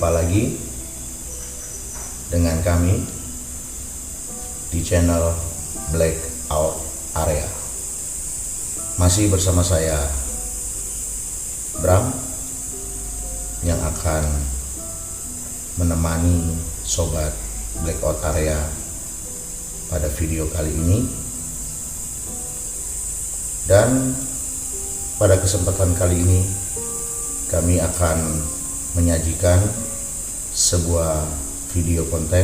Jumpa lagi dengan kami di channel Blackout Area. Masih bersama saya Bram yang akan menemani sobat Blackout Area pada video kali ini. Dan pada kesempatan kali ini kami akan menyajikan sebuah video konten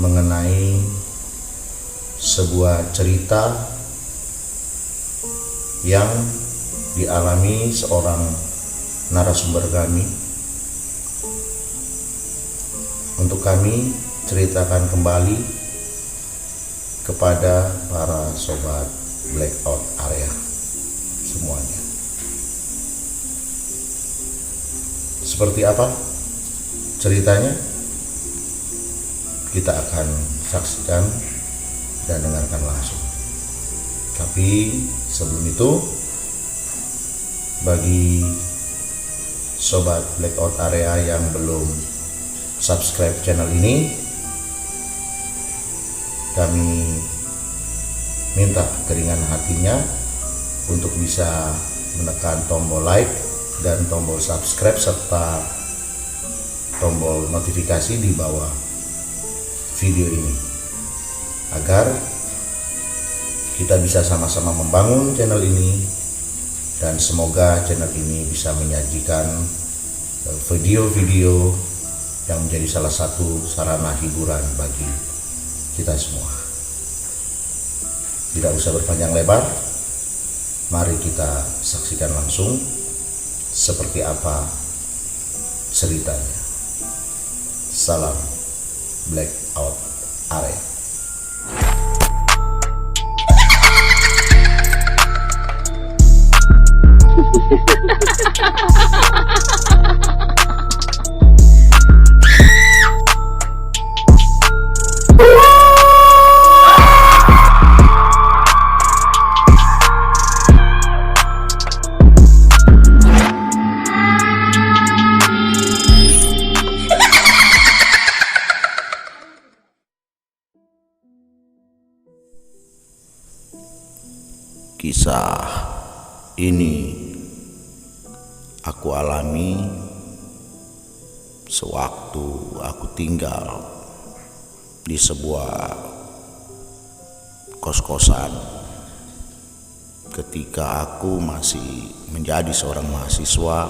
mengenai sebuah cerita yang dialami seorang narasumber kami. Untuk kami ceritakan kembali kepada para sobat Blackout Area semuanya. Seperti apa ceritanya? Kita akan saksikan dan dengarkan langsung. Tapi sebelum itu, bagi sobat Blackout Area yang belum subscribe channel ini, kami minta keringan hatinya untuk bisa menekan tombol like dan tombol subscribe serta tombol notifikasi di bawah video ini, agar kita bisa sama-sama membangun channel ini dan semoga channel ini bisa menyajikan video-video yang menjadi salah satu sarana hiburan bagi kita semua. Tidak usah berpanjang lebar, mari kita saksikan langsung seperti apa ceritanya. Salam Blackout Area. Kisah ini aku alami sewaktu aku tinggal di sebuah kos-kosan ketika aku masih menjadi seorang mahasiswa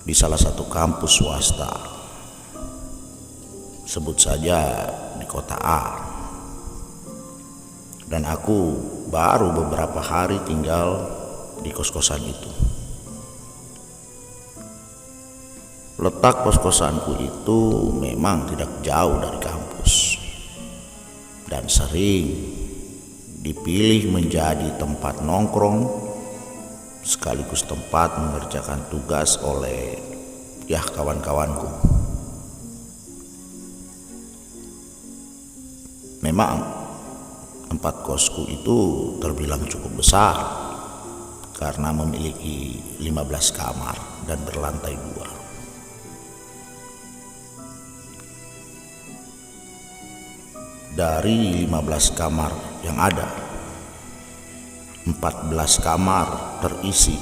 di salah satu kampus swasta, sebut saja di kota A. Dan aku baru beberapa hari tinggal di kos-kosan itu. Letak kos-kosanku itu memang tidak jauh dari kampus dan sering dipilih menjadi tempat nongkrong sekaligus tempat mengerjakan tugas oleh kawan-kawanku. Memang tempat kosku itu terbilang cukup besar karena memiliki 15 kamar dan berlantai 2. Dari 15 kamar yang ada, 14 kamar terisi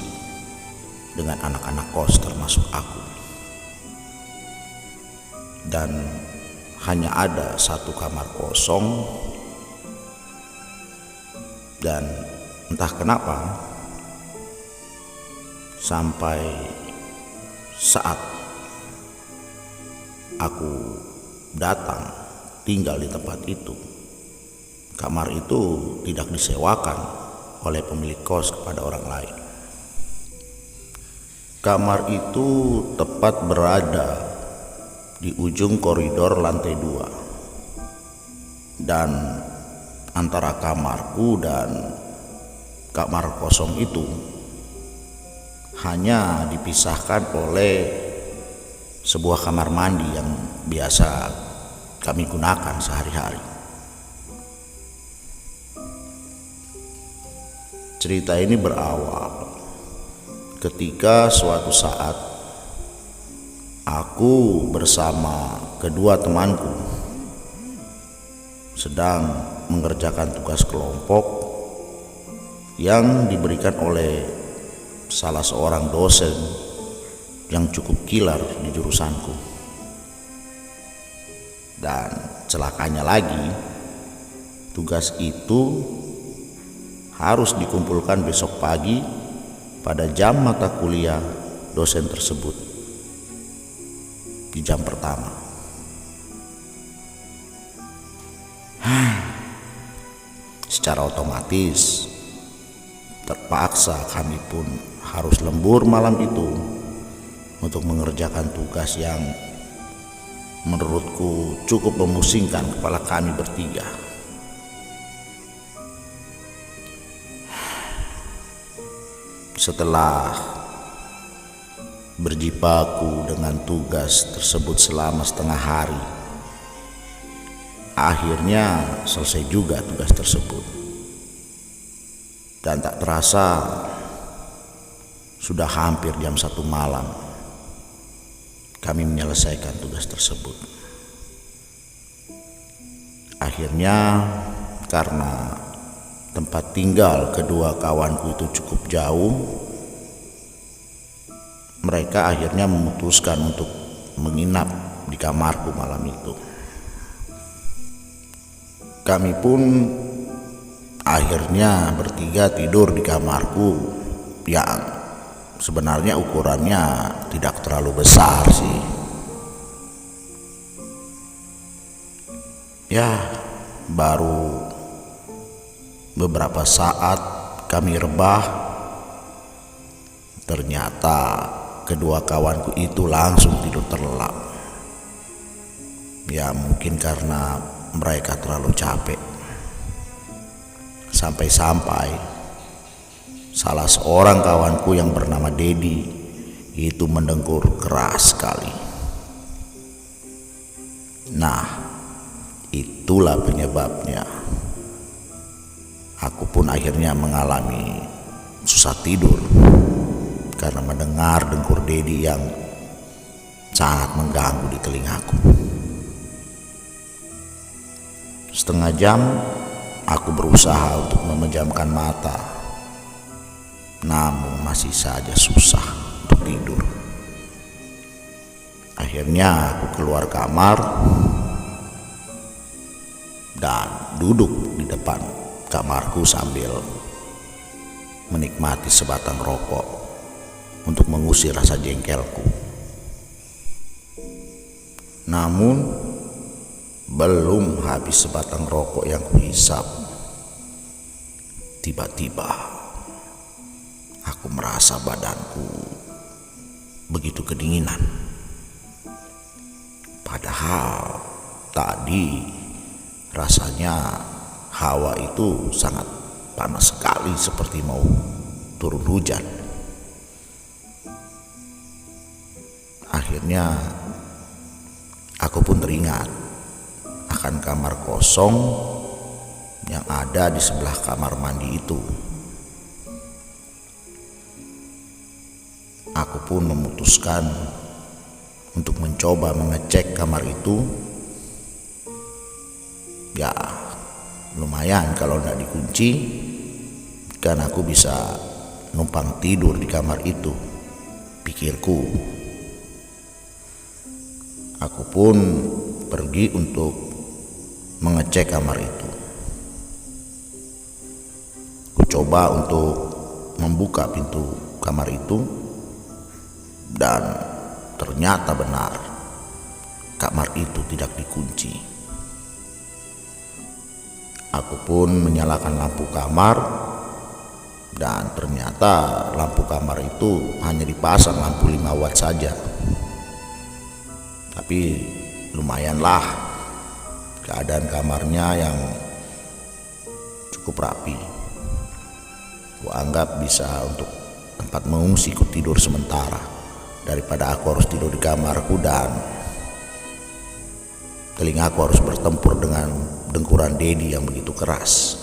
dengan anak-anak kos termasuk aku. Dan hanya ada satu kamar kosong. Dan entah kenapa sampai saat aku datang tinggal di tempat itu, kamar itu tidak disewakan oleh pemilik kos kepada orang lain. Kamar itu tepat berada di ujung koridor lantai 2, dan antara kamarku dan kamar kosong itu hanya dipisahkan oleh sebuah kamar mandi yang biasa kami gunakan sehari-hari. Cerita ini berawal ketika suatu saat Aku bersama kedua temanku sedang mengerjakan tugas kelompok yang diberikan oleh salah seorang dosen yang cukup kilar di jurusanku. Dan celakanya lagi, tugas itu harus dikumpulkan besok pagi pada jam mata kuliah dosen tersebut, di jam pertama. Secara otomatis terpaksa kami pun harus lembur malam itu untuk mengerjakan tugas yang menurutku cukup memusingkan kepala kami bertiga. Setelah berjibaku dengan tugas tersebut selama setengah hari, akhirnya selesai juga tugas tersebut. Dan tak terasa sudah hampir jam 1 malam kami menyelesaikan tugas tersebut. Akhirnya karena tempat tinggal kedua kawanku itu cukup jauh, mereka akhirnya memutuskan untuk menginap di kamarku malam itu. Kami pun akhirnya bertiga tidur di kamarku yang sebenarnya ukurannya tidak terlalu besar sih. Ya, baru beberapa saat kami rebah, ternyata kedua kawanku itu langsung tidur terlelap. Ya mungkin karena mereka terlalu capek. Sampai-sampai salah seorang kawanku yang bernama Dedi itu mendengkur keras sekali. Nah, itulah penyebabnya aku pun akhirnya mengalami susah tidur karena mendengar dengkur Dedi yang sangat mengganggu di telingaku. Setengah jam aku berusaha untuk memejamkan mata, namun masih saja susah untuk tidur. Akhirnya aku keluar kamar dan duduk di depan kamarku sambil menikmati sebatang rokok untuk mengusir rasa jengkelku. Namun belum habis sebatang rokok yang kuhisap, tiba-tiba aku merasa badanku begitu kedinginan. Padahal tadi rasanya hawa itu sangat panas sekali, seperti mau turun hujan. Akhirnya aku pun teringat akan kamar kosong yang ada di sebelah kamar mandi itu. Aku pun memutuskan untuk mencoba mengecek kamar itu. Ya lumayan kalau tidak dikunci, kan aku bisa numpang tidur di kamar itu, pikirku. Aku pun pergi untuk mengecek kamar itu. Ku coba untuk membuka pintu kamar itu dan ternyata benar, kamar itu tidak dikunci. Aku pun menyalakan lampu kamar dan ternyata lampu kamar itu hanya dipasang lampu 5 watt saja. Tapi lumayanlah, keadaan kamarnya yang cukup rapi. Kuanggap bisa untuk tempat mengungsi ku tidur sementara, daripada aku harus tidur di kamarku dan telingaku harus bertempur dengan dengkuran Dedi yang begitu keras.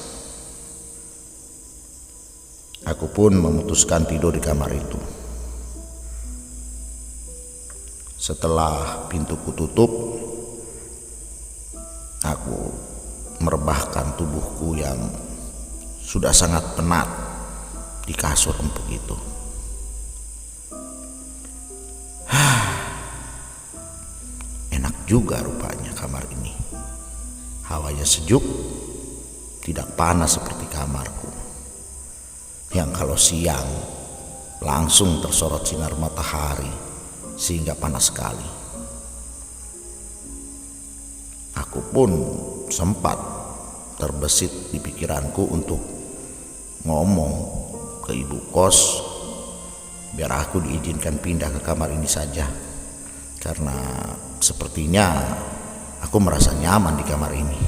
Aku pun memutuskan tidur di kamar itu. Setelah pintuku tutup, aku merebahkan tubuhku yang sudah sangat penat di kasur empuk itu. Enak juga rupanya kamar ini. Hawanya sejuk, tidak panas seperti kamarku yang kalau siang langsung tersorot sinar matahari sehingga panas sekali. Aku pun sempat terbesit di pikiranku untuk ngomong ke ibu kos biar aku diizinkan pindah ke kamar ini saja, karena sepertinya aku merasa nyaman di kamar ini.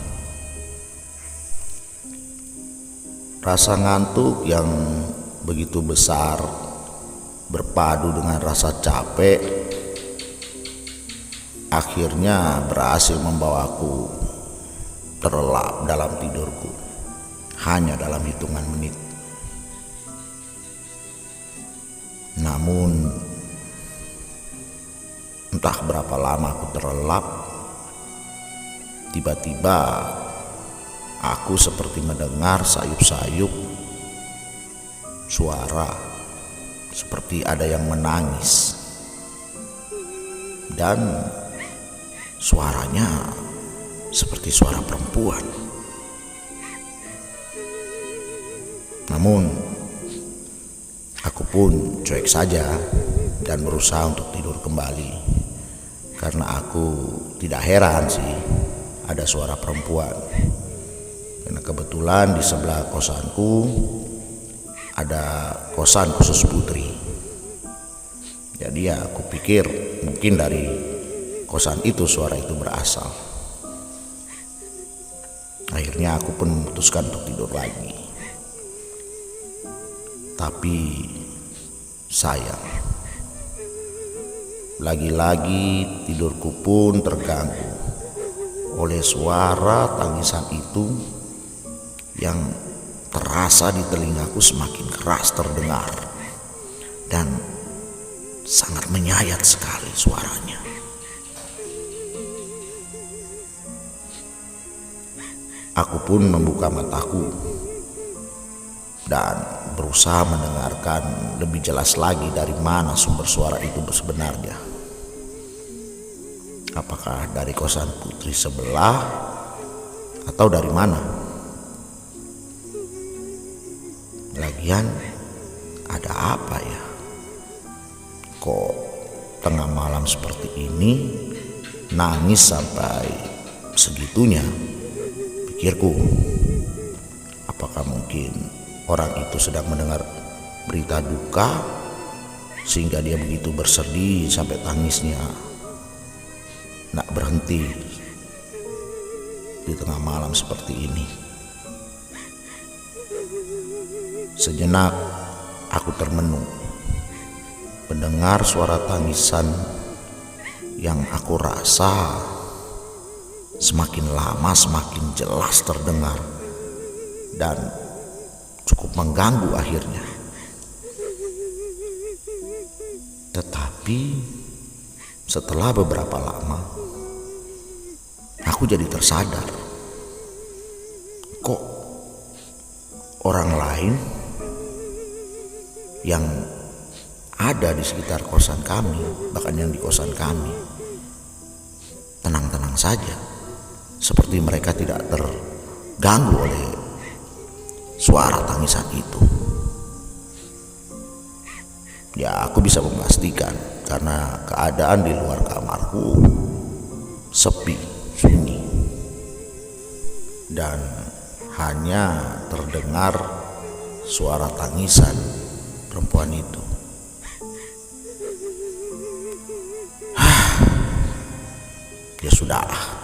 Rasa ngantuk yang begitu besar berpadu dengan rasa capek akhirnya berhasil membawaku terlelap dalam tidurku hanya dalam hitungan menit. Namun entah berapa lama aku terlelap, tiba-tiba aku seperti mendengar sayup-sayup suara seperti ada yang menangis, dan suaranya seperti suara perempuan. Namun aku pun cuek saja dan berusaha untuk tidur kembali, karena aku tidak heran sih ada suara perempuan, karena kebetulan di sebelah kosanku ada kosan khusus putri. Jadi ya aku pikir mungkin dari kosan itu suara itu berasal. Akhirnya aku pun memutuskan untuk tidur lagi. Tapi sayang, lagi-lagi tidurku pun terganggu oleh suara tangisan itu yang terasa di telingaku semakin keras terdengar dan sangat menyayat sekali suaranya. Aku pun membuka mataku dan berusaha mendengarkan lebih jelas lagi dari mana sumber suara itu sebenarnya. Apakah dari kosan putri sebelah atau dari mana? Lagian ada apa ya? Kok tengah malam seperti ini nangis sampai segitunya? Pikirku, apakah mungkin orang itu sedang mendengar berita duka sehingga dia begitu bersedih sampai tangisnya nak berhenti di tengah malam seperti ini. Sejenak aku termenung mendengar suara tangisan yang aku rasa semakin lama semakin jelas terdengar dan cukup mengganggu akhirnya. Tetapi setelah beberapa lama aku jadi tersadar, kok orang lain yang ada di sekitar kosan kami, bahkan yang di kosan kami, tenang-tenang saja, seperti mereka tidak terganggu oleh suara tangisan itu. Ya, aku bisa memastikan karena keadaan di luar kamarku sepi, sunyi, dan hanya terdengar suara tangisan perempuan itu. Ya sudahlah,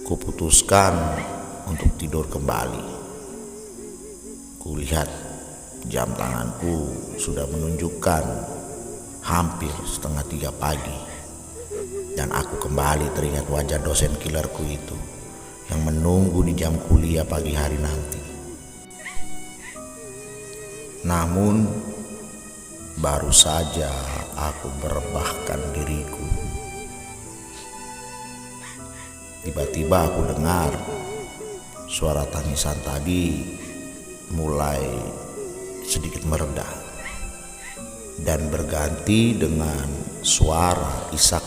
kuputuskan untuk tidur kembali. Kulihat jam tanganku sudah menunjukkan hampir 2:30 pagi, dan aku kembali teringat wajah dosen killerku itu yang menunggu di jam kuliah pagi hari nanti. Namun Baru saja aku merebahkan diriku. Tiba-tiba aku dengar suara tangisan tadi mulai sedikit mereda dan berganti dengan suara isak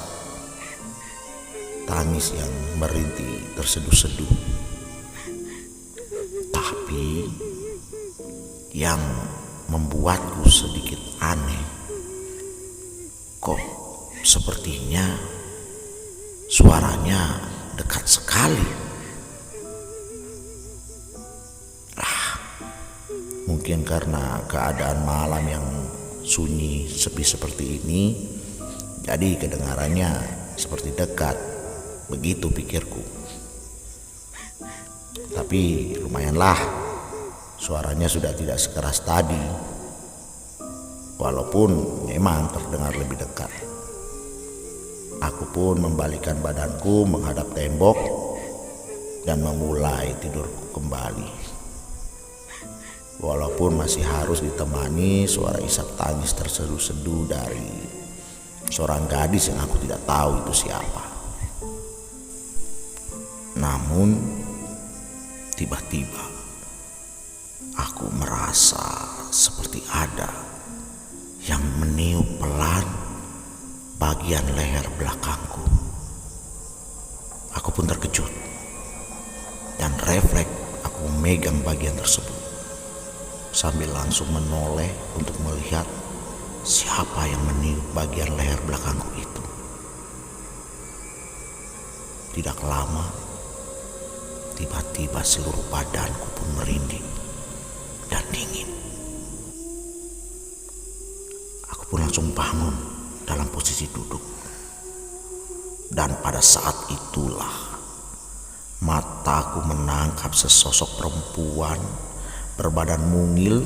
tangis yang merintih terseduh-seduh. Tapi yang membuatku sedikit aneh, kok sepertinya suaranya dekat sekali. Mungkin karena keadaan malam yang sunyi sepi seperti ini, jadi kedengarannya seperti dekat. Begitu pikirku. Tapi lumayanlah, suaranya sudah tidak sekeras tadi, walaupun memang terdengar lebih dekat. Aku pun membalikkan badanku menghadap tembok dan memulai tidurku kembali. Walaupun masih harus ditemani suara isak tangis terseduh-seduh dari seorang gadis yang aku tidak tahu itu siapa. Namun tiba-tiba aku merasa seperti ada yang meniup pelan bagian leher belakangku. Aku pun terkejut dan refleks aku memegang bagian tersebut sambil langsung menoleh untuk melihat siapa yang meniup bagian leher belakangku itu. Tidak lama, tiba-tiba seluruh badanku pun merinding dan dingin. Aku pun langsung bangun dalam posisi duduk. Dan pada saat itulah mataku menangkap sesosok perempuan berbadan mungil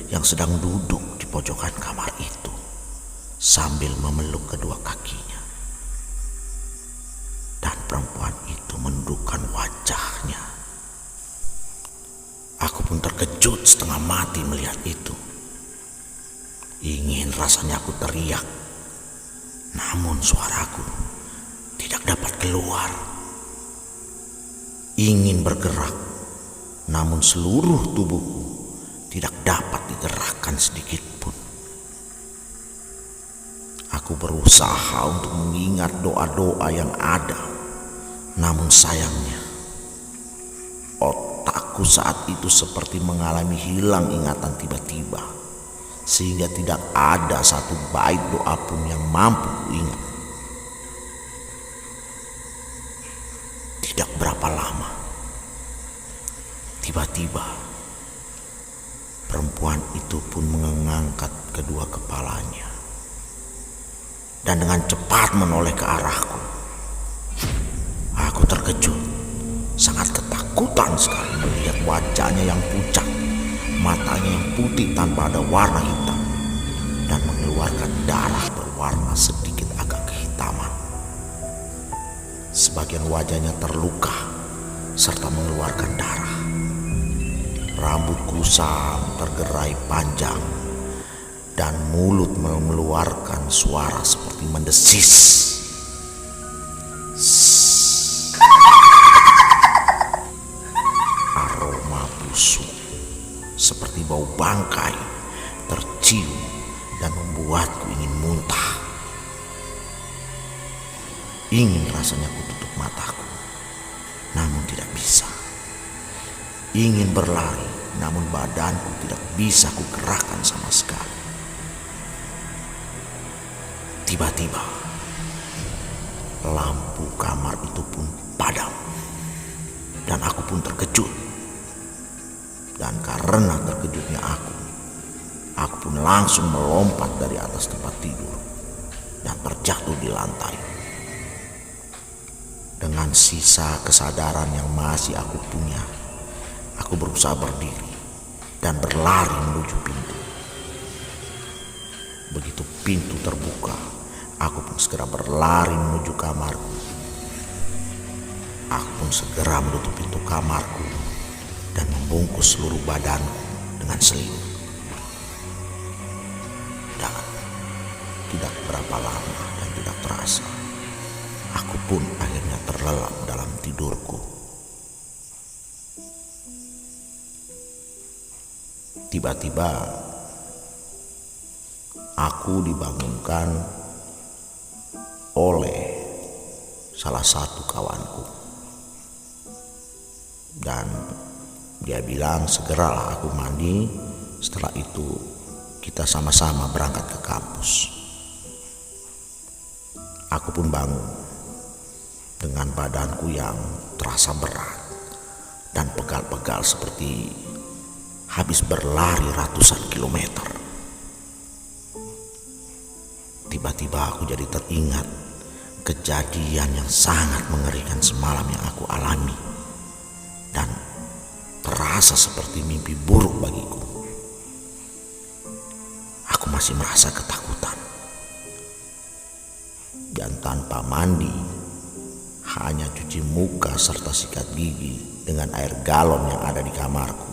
yang sedang duduk di pojokan kamar itu sambil memeluk kedua kakinya. Dan perempuan itu menundukkan wajahnya. Aku pun terkejut setengah mati melihat itu. Ingin rasanya aku teriak, namun suaraku tidak dapat keluar. Ingin bergerak, namun seluruh tubuhku tidak dapat digerakkan sedikit pun. Aku berusaha untuk mengingat doa-doa yang ada, namun sayangnya otakku saat itu seperti mengalami hilang ingatan tiba-tiba, sehingga tidak ada satu bait doa pun yang mampu kuingat. Tidak berapa lama, tiba-tiba perempuan itu pun mengangkat kedua kepalanya dan dengan cepat menoleh ke arahku. Aku terkejut, sangat ketakutan sekali melihat wajahnya yang pucat, matanya yang putih tanpa ada warna hitam, dan mengeluarkan darah berwarna sedikit agak kehitaman. Sebagian wajahnya terluka serta mengeluarkan darah. Rambut kusam tergerai panjang dan mulut mengeluarkan suara seperti mendesis. Aroma busuk seperti bau bangkai tercium dan membuatku ingin muntah. Ingin rasanya ku tutup mataku, namun tidak bisa. Ingin berlari, namun badanku tidak bisa ku gerakkan sama sekali. Tiba-tiba lampu kamar itu pun padam dan aku pun terkejut. Dan karena terkejutnya aku pun langsung melompat dari atas tempat tidur dan terjatuh di lantai. Dengan sisa kesadaran yang masih aku punya, aku berusaha berdiri dan berlari menuju pintu. Begitu pintu terbuka, aku pun segera berlari menuju kamarku. Aku pun segera menutup pintu kamarku dan membungkus seluruh badanku dengan selimut. Dan tidak berapa lama dan tidak terasa, aku pun akhirnya terlelap dalam tidurku. Tiba-tiba aku dibangunkan oleh salah satu kawanku, dan dia bilang segeralah aku mandi, setelah itu kita sama-sama berangkat ke kampus. Aku pun bangun dengan badanku yang terasa berat dan pegal-pegal seperti habis berlari ratusan kilometer. Tiba-tiba aku jadi teringat kejadian yang sangat mengerikan semalam yang aku alami, dan terasa seperti mimpi buruk bagiku. Aku masih merasa ketakutan, dan tanpa mandi, hanya cuci muka serta sikat gigi dengan air galon yang ada di kamarku.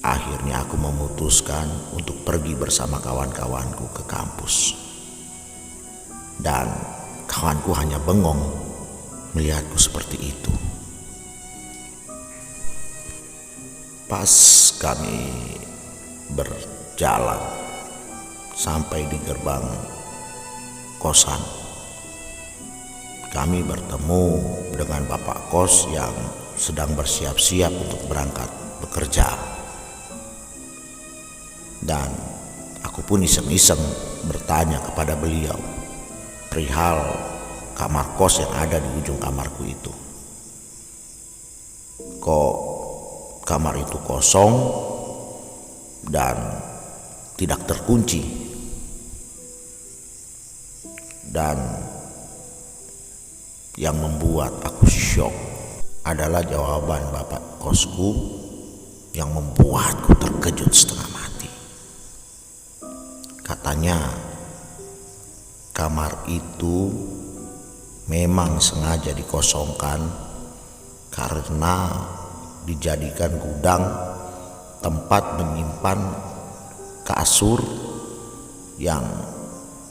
Akhirnya aku memutuskan untuk pergi bersama kawan-kawanku ke kampus. Dan kawanku hanya bengong melihatku seperti itu. Pas kami berjalan sampai di gerbang kosan, kami bertemu dengan bapak kos yang sedang bersiap-siap untuk berangkat bekerja. Dan aku pun iseng-iseng bertanya kepada beliau perihal kamar kos yang ada di ujung kamarku itu. Kok kamar itu kosong dan tidak terkunci? Dan yang membuat aku syok adalah jawaban bapak kosku yang membuatku terkejut setengah mati. Katanya kamar itu memang sengaja dikosongkan karena dijadikan gudang tempat menyimpan kasur yang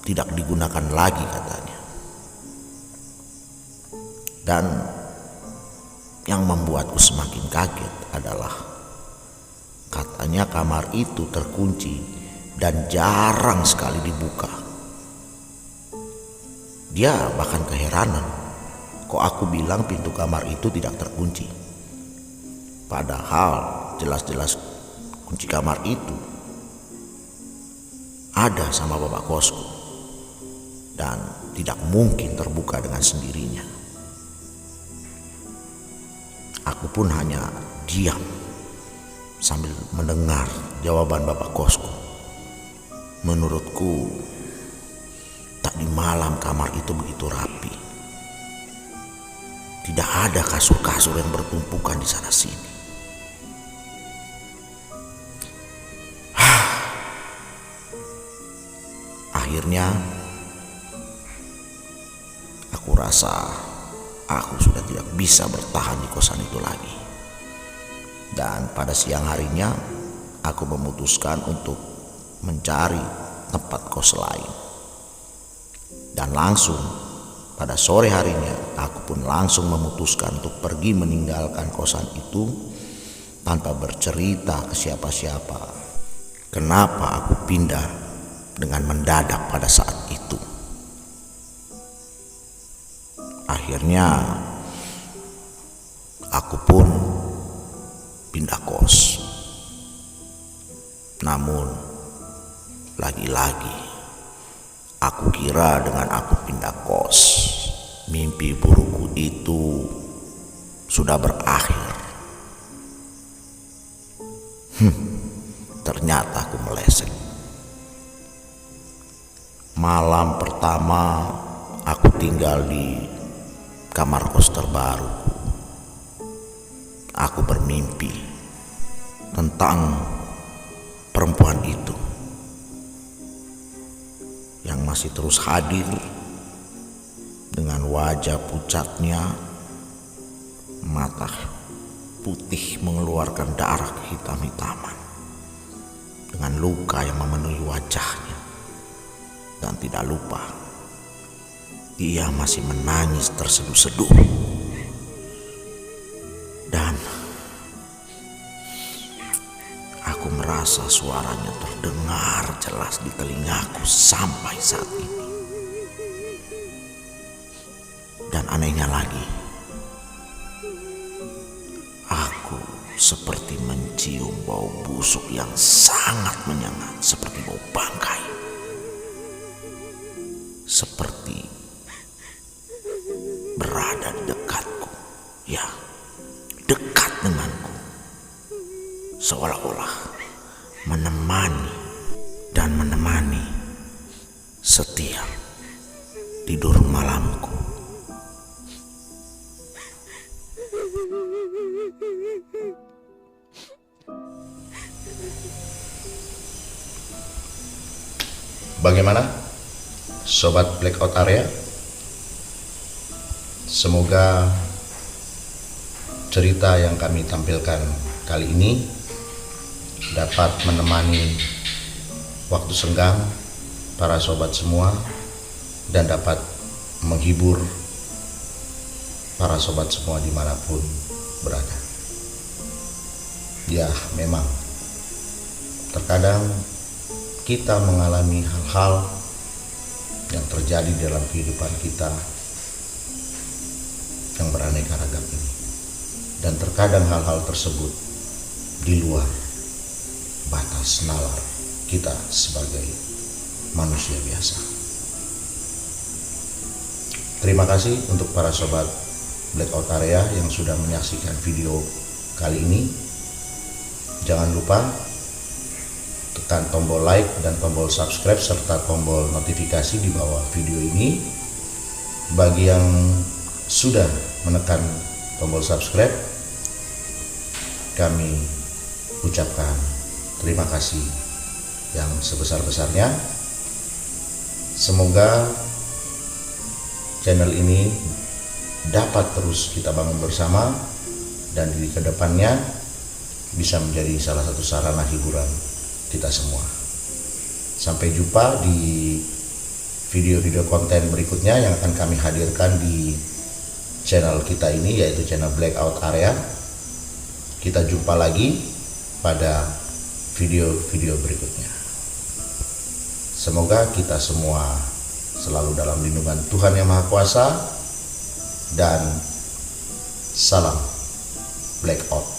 tidak digunakan lagi katanya. Dan yang membuatku semakin kaget adalah katanya kamar itu terkunci dan jarang sekali dibuka. Dia bahkan keheranan, kok aku bilang pintu kamar itu tidak terkunci, padahal jelas-jelas kunci kamar itu ada sama bapak kosku dan tidak mungkin terbuka dengan sendirinya. Aku pun hanya diam sambil mendengar jawaban bapak kosku. Menurutku tadi malam kamar itu begitu rapi. Tidak ada kasur-kasur yang bertumpukan di sana sini. Akhirnya aku rasa aku sudah tidak bisa bertahan di kosan itu lagi. Dan pada siang harinya aku memutuskan untuk mencari tempat kos lain. Dan langsung pada sore harinya aku pun langsung memutuskan untuk pergi meninggalkan kosan itu tanpa bercerita ke siapa-siapa kenapa aku pindah dengan mendadak pada saat itu. Akhirnya aku pun pindah kos. Namun lagi-lagi aku kira dengan aku pindah kos, mimpi burukku itu sudah berakhir. Ternyata aku meleset. Malam pertama aku tinggal di kamar kos terbaru. Aku bermimpi tentang perempuan itu yang masih terus hadir dengan wajah pucatnya, mata putih mengeluarkan darah kehitam-hitaman, dengan luka yang memenuhi wajahnya. Dan tidak lupa, ia masih menangis terseduh-seduh. Dan aku merasa suaranya terdengar jelas di telingaku sampai saat ini. Dan anehnya lagi, aku seperti mencium bau busuk yang sangat menyengat, seperti bau bangkai. Seperti berada di dekatku, ya, dekat denganku, seolah-olah menemani setiap tidur malamku. Bagaimana, sobat Blackout Area? Semoga cerita yang kami tampilkan kali ini dapat menemani waktu senggang para sobat semua dan dapat menghibur para sobat semua dimanapun berada. Ya, memang terkadang kita mengalami hal-hal yang terjadi dalam kehidupan kita yang beraneka ragam ini, dan terkadang hal-hal tersebut di luar batas nalar kita sebagai manusia biasa. Terima kasih untuk para sobat Blackout Area yang sudah menyaksikan video kali ini. Jangan lupa tekan tombol like dan tombol subscribe serta tombol notifikasi di bawah video ini. Bagi yang sudah menekan tombol subscribe, kami ucapkan terima kasih yang sebesar-besarnya. Semoga channel ini dapat terus kita bangun bersama dan di kedepannya bisa menjadi salah satu sarana hiburan kita semua. Sampai jumpa di video-video konten berikutnya yang akan kami hadirkan di channel kita ini, yaitu channel Blackout Area. Kita jumpa lagi pada video-video berikutnya. Semoga kita semua selalu dalam lindungan Tuhan Yang Maha Kuasa, dan salam Blackout